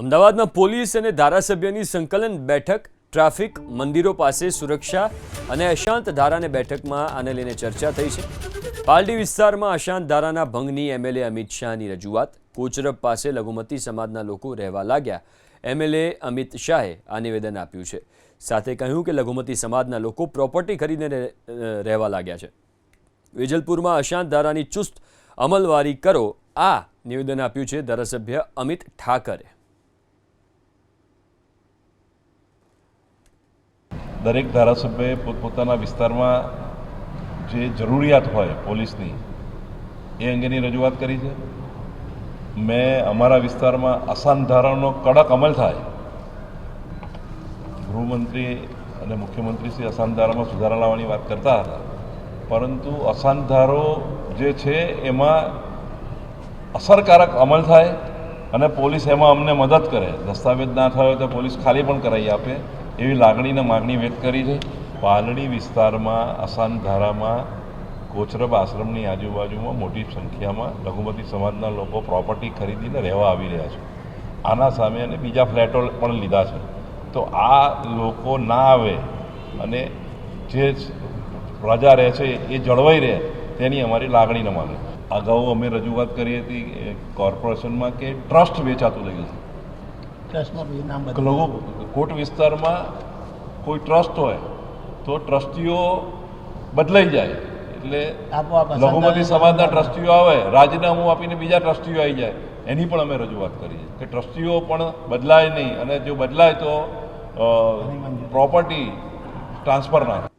અમદાવાદમાં પોલીસ અને ધારાસભ્યની સંકલન બેઠક, ટ્રાફિક, મંદિરો પાસે સુરક્ષા અને અશાંત ધારાને બેઠકમાં આને લઈને ચર્ચા થઈ છે। પાલડી વિસ્તારમાં અશાંત ધારાના ભંગની એમએલએ અમિત શાહની રજૂઆત। કોચરબ પાસે લઘુમતી સમાજના લોકો રહેવા લાગ્યા। એમએલએ અમિત શાહે આ નિવેદન આપ્યું છે। સાથે કહ્યું કે લઘુમતી સમાજના લોકો પ્રોપર્ટી ખરીદીને રહેવા લાગ્યા છે। વેજલપુરમાં અશાંત ધારાની ચુસ્ત અમલવારી કરો, આ નિવેદન આપ્યું છે ધારાસભ્ય અમિત ઠાકરે। દરેક ધારાસભ્યએ પોતપોતાના વિસ્તારમાં જે જરૂરિયાત હોય પોલીસની એ અંગેની રજૂઆત કરી છે। મેં અમારા વિસ્તારમાં અશાંત ધારાનો કડક અમલ થાય, ગૃહમંત્રી અને મુખ્યમંત્રી શ્રી અશાંત ધારામાં સુધારા લાવવાની વાત કરતા હતા, પરંતુ અશાંત ધારો જે છે એમાં અસરકારક અમલ થાય અને પોલીસ એમાં અમને મદદ કરે। દસ્તાવેજ ના થયો તો પોલીસ ખાલી પણ કરાવી આપે એવી લાગણીને માગણી વ્યક્ત કરી છે। પાલડી વિસ્તારમાં અશાંત ધારામાં કોચરબ આશ્રમની આજુબાજુમાં મોટી સંખ્યામાં લઘુમતી સમાજના લોકો પ્રોપર્ટી ખરીદીને રહેવા આવી રહ્યા છે। આના સામે અને બીજા ફ્લેટો પણ લીધા છે, તો આ લોકો ના આવે અને જે પ્રજા રહે છે એ જળવાઈ રહે તેની અમારી લાગણીને માને। અગાઉ અમે રજૂઆત કરી હતી કોર્પોરેશનમાં કે ટ્રસ્ટ વેચાતું થયું છે। કોટ વિસ્તારમાં કોઈ ટ્રસ્ટ હોય તો ટ્રસ્ટીઓ બદલાઈ જાય, એટલે લઘુમતી સમાજના ટ્રસ્ટીઓ આવે, રાજીનામું આપીને બીજા ટ્રસ્ટીઓ આવી જાય, એની પણ અમે રજૂઆત કરી છે કે ટ્રસ્ટીઓ પણ બદલાય નહીં, અને જો બદલાય તો પ્રોપર્ટી ટ્રાન્સફર ના થાય।